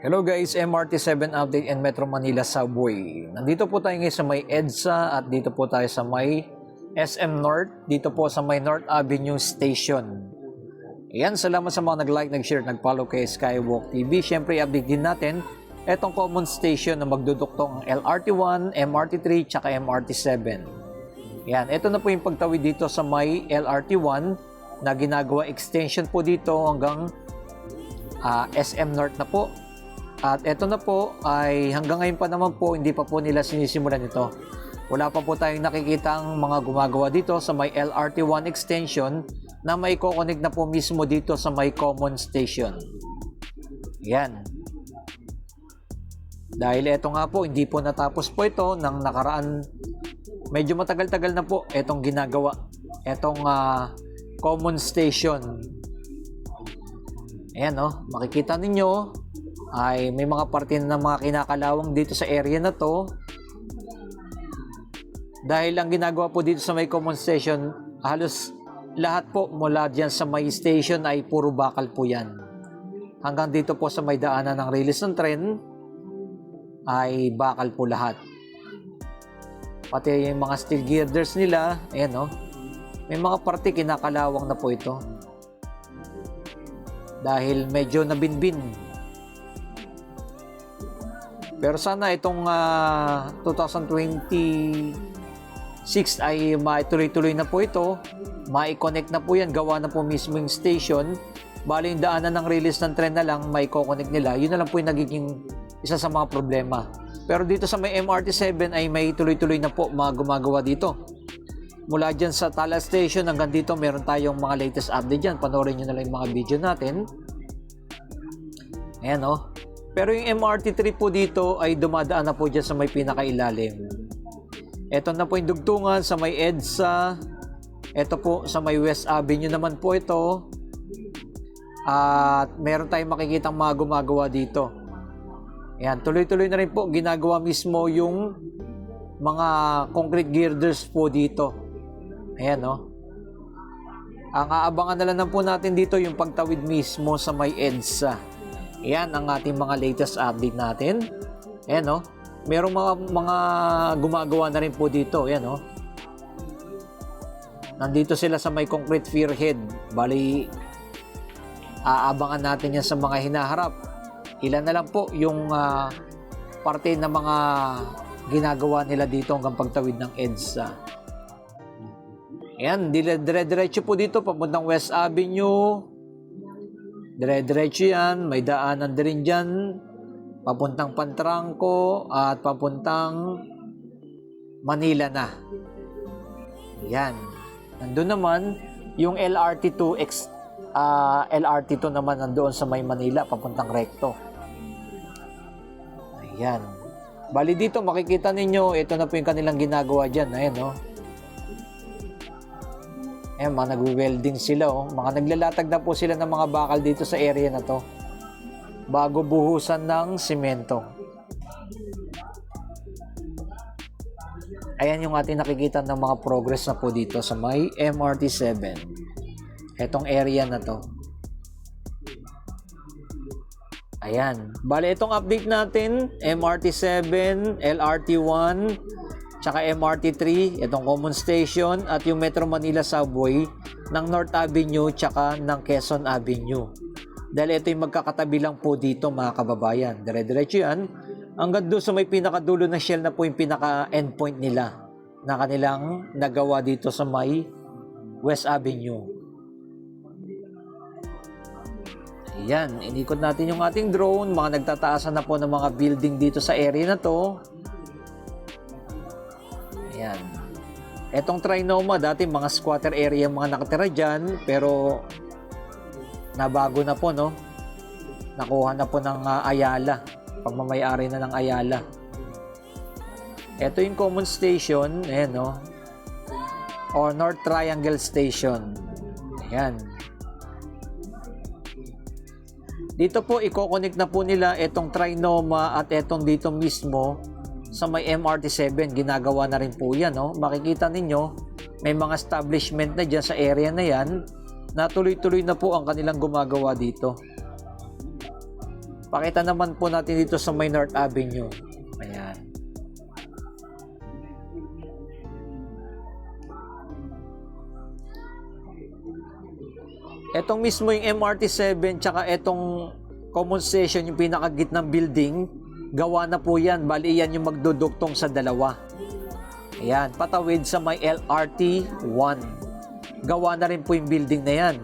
Hello guys, MRT7 update and Metro Manila Subway. Nandito po tayo ngayon sa may EDSA at dito po tayo sa may SM North, dito po sa may North Avenue Station. Ayan, salamat sa mga nag-like, nag-share, nag-follow kay Skywalk TV. Siyempre, update din natin itong common station na magduduktong LRT1, MRT3, tsaka MRT7. Ayan, ito na po yung pagtawid dito sa may LRT1 na ginagawa extension po dito hanggang SM North na po. At ito na po ay hanggang ngayon pa naman po hindi pa po nila sinisimulan ito. Wala pa po tayong nakikitang mga gumagawa dito sa may LRT1 extension na may connect na po mismo dito sa may common station. Yan. Dahil ito nga po hindi po natapos po ito ng nakaraan. Medyo matagal-tagal na po itong ginagawa. Itong common station. Ayan makikita ninyo ay may mga parte na mga kinakalawang dito sa area na to. Dahil ang ginagawa po dito sa may common station, halos lahat po mula dyan sa may station ay puro bakal po yan. Hanggang dito po sa may daanan ng release ng tren ay bakal po lahat. Pati yung mga steel girders nila, ayan may mga parte kinakalawang na po ito. Dahil medyo nabinbin. Pero sana itong 2026 ay maituloy-tuloy na po ito. Ma-connect na po yan. Gawa na po mismo yung station. Bali yung daanan ng release ng tren na lang, may connect nila. Yun na lang po yung nagiging isa sa mga problema. Pero dito sa may MRT7 ay may tuloy-tuloy na po mga gumagawa dito. Mula dyan sa Tala Station hanggang dito meron tayong mga latest update dyan. Panoorin nyo na lang yung mga video natin. Ayan Pero yung MRT3 po dito ay dumadaan na po dyan sa may pinakailalim. Ito na po yung dugtungan sa may EDSA. Ito po sa may West Avenue naman po ito. At meron tayong makikitang mga gumagawa dito. Ayan, tuloy-tuloy na rin po. Ginagawa mismo yung mga concrete girders po dito. Ayan Ang aabangan na lang po natin dito yung pagtawid mismo sa may EDSA. Ayan ang ating mga latest update natin. Ayan merong mga gumagawa na rin po dito. Ayan nandito sila sa may concrete spearhead. Bali, aabangan natin yan sa mga hinaharap. Ilan na lang po yung parte ng mga ginagawa nila dito hanggang pagtawid ng EDSA. Ayan, dire-diretso po dito papuntang West Avenue. Dire-diretso yan, may daanan din dyan, papuntang Pantrangco at papuntang Manila na. Yan. Nandun naman, yung LRT2 naman nandoon sa may Manila, papuntang Recto. Ayan. Bali dito, makikita ninyo, ito na po yung kanilang ginagawa dyan. Ayan Ayan, mga nag-welding sila Mga naglalatag na po sila ng mga bakal dito sa area na to bago buhusan ng simento. Ayan yung ating nakikita ng mga progress na po dito sa may MRT7. Etong area na to. Ayan. Bale, itong update natin, MRT7, LRT1, tsaka MRT3, itong common station at yung Metro Manila Subway ng North Avenue tsaka ng Quezon Avenue. Dahil ito yung magkakatabi lang po dito mga kababayan. Dire-diretso yan. Hanggang doon sa may pinakadulo ng shell na po yung pinaka-endpoint nila na kanilang nagawa dito sa may West Avenue. Ayan, inikot natin yung ating drone. Mga nagtataasan na po ng mga building dito sa area na to. Ayan. Etong Trinoma, dati mga squatter area mga nakatira dyan, pero nabago na po, Nakuha na po ng Ayala. Pagmamayari na ng Ayala. Ito yung common station, ayan, or North Triangle Station. Ayan. Dito po, i-connect na po nila itong Trinoma at itong dito mismo sa may MRT7, ginagawa na rin po yan. Makikita ninyo, may mga establishment na dyan sa area na yan na tuloy-tuloy na po ang kanilang gumagawa dito. Pakita naman po natin dito sa may North Avenue. Ayan. Etong mismo yung MRT7 tsaka etong common station, yung pinakagitnang building, gawa na po yan. Bali yan yung magduduktong sa dalawa. Ayan, patawid sa may LRT1. Gawa na rin po yung building na yan.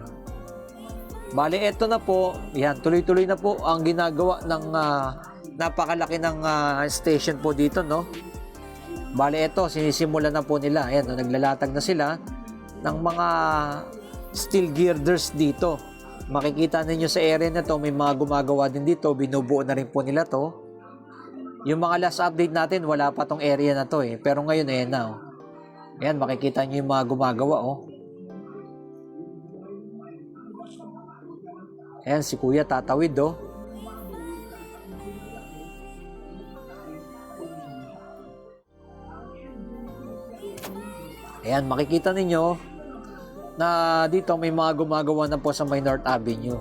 Bali, eto na po. Ayan, tuloy-tuloy na po ang ginagawa ng napakalaki ng station po dito, no? Bali, eto, sinisimula na po nila. Ayan, naglalatag na sila ng mga steel girders dito. Makikita ninyo sa area na to, may mga gumagawa din dito. Binubuo na rin po nila to. Yung mga last update natin, wala pa tong area na to eh. Pero ngayon, ayan na. Oh. Ayan, makikita nyo yung mga gumagawa. Oh. Ayan, si Kuya tatawid. Oh. Ayan, makikita ninyo na dito may mga gumagawa na po sa may North Avenue.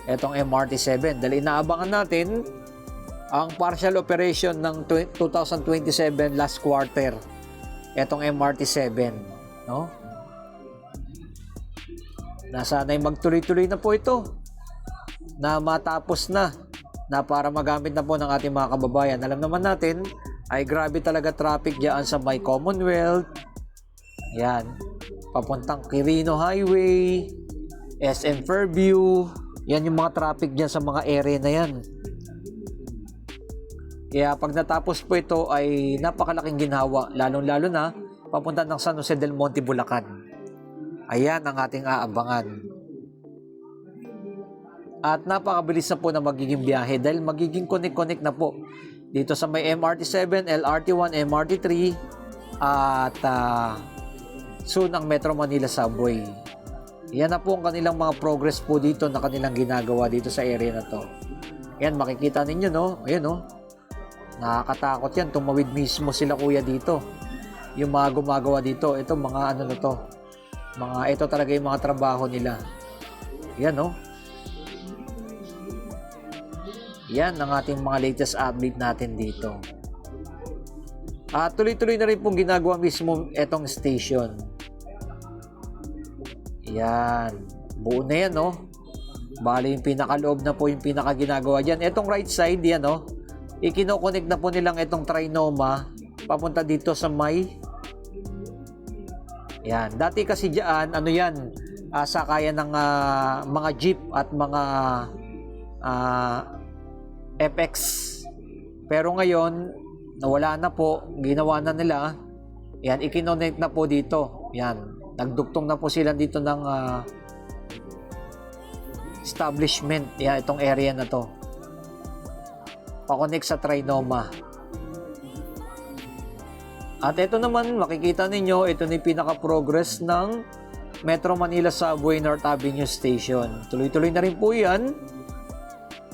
Etong MRT7. Dahil inaabangan natin ang partial operation ng 2027 last quarter. Etong MRT7. No? Nasana'y magtuloy-tuloy na po ito. Na matapos na para magamit na po ng ating mga kababayan. Alam naman natin ay grabe talaga traffic diyan sa may Commonwealth. Ayan. Papuntang Quirino Highway, SM Fairview. Yan yung mga traffic dyan sa mga area na yan. Kaya pag natapos po ito ay napakalaking ginhawa, lalong-lalo na papunta ng San Jose del Monte, Bulacan. Ayan ang ating aabangan. At napakabilis na po na magiging biyahe dahil magiging connect-connect na po dito sa may MRT7, LRT1, MRT3 at soon ang Metro Manila Subway. Yan na po ang kanilang mga progress po dito na kanilang ginagawa dito sa area na to. Yan, makikita ninyo, no? Ayan, no? Nakakatakot yan. Tumawid mismo sila kuya dito. Yung mga gumagawa dito. Ito, mga ano na to. Ito talaga yung mga trabaho nila. Yan, no? Yan ang ating mga latest update natin dito. Tuloy-tuloy na rin pong ginagawa mismo etong station. Yan. Buo na yan, no? Bali, yung pinakaloob na po yung pinakaginagawa dyan. Etong right side, yan, no? Ikino-connect na po nilang etong Trinoma papunta dito sa may... Yan. Dati kasi dyan, ano yan, sakayan ng mga jeep at mga FX. Pero ngayon, nawala na po, ginawa na nila. Yan, ikinonect na po dito. Yan. Nagduktong na po sila dito ng establishment. Yan, itong area na to. Pa-connect sa Trinoma. At ito naman, makikita ninyo, ito na yung pinaka-progress ng Metro Manila Subway North Avenue Station. Tuloy-tuloy na rin po yan.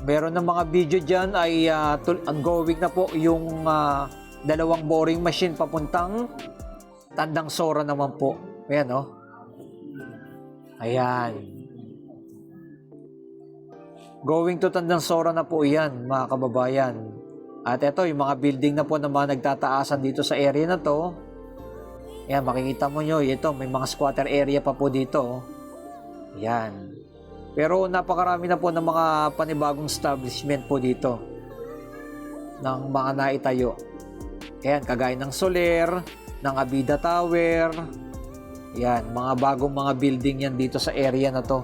Meron ng mga video dyan ay ongoing na po yung dalawang boring machine papuntang Tandang Sora naman po. Ayan, no? Ayan. Going to Tandang Sora na po yan, mga kababayan. At ito, yung mga building na po na mga nagtataasan dito sa area na to. Ayan, makikita mo nyo, ito, may mga squatter area pa po dito. Ayan. Pero napakarami na po ng mga panibagong establishment po dito ng mga naitayo. Ayan, kagaya ng Soler, ng Abida Tower. Ayan, mga bagong mga building yan dito sa area na to.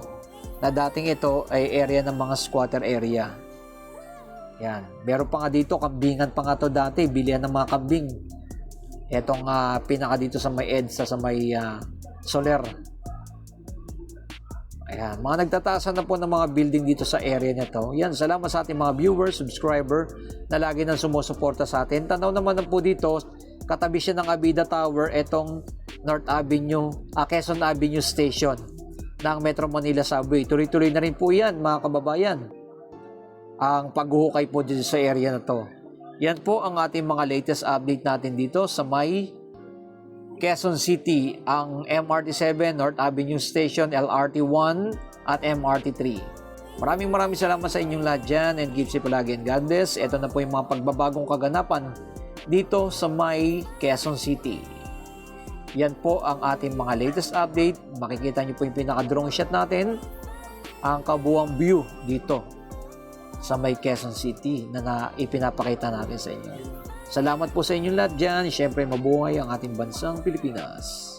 Na dating ito ay area ng mga squatter area. Ayan, meron pa nga dito, kambingan pa nga to dati, bilihan ng mga kambing. Etong pinaka dito sa may EDSA, sa may Soler. Ayan, mga nagtataasan na po ng mga building dito sa area nito. Yan, salamat sa ating mga viewers, subscriber na lagi nang sumusuporta sa atin. Tanaw naman po dito, katabi siya ng Abida Tower, etong North Avenue, Quezon Avenue Station ng Metro Manila Subway. Tuloy-tuloy na rin po yan, mga kababayan. Ang paghuhukay po dito sa area na to. Yan po ang ating mga latest update natin dito sa may Quezon City, ang MRT7, North Avenue Station, LRT1 at MRT3. Maraming salamat sa inyong lahat dyan and keep safe palagi and God bless. Ito na po yung mga pagbabagong kaganapan dito sa may Quezon City. Yan po ang ating mga latest update. Makikita nyo po yung pinaka-drone shot natin. Ang kabuuang view dito sa may Quezon City na ipinapakita natin sa inyo. Salamat po sa inyong lahat dyan. Siyempre mabuhay ang ating bansang Pilipinas.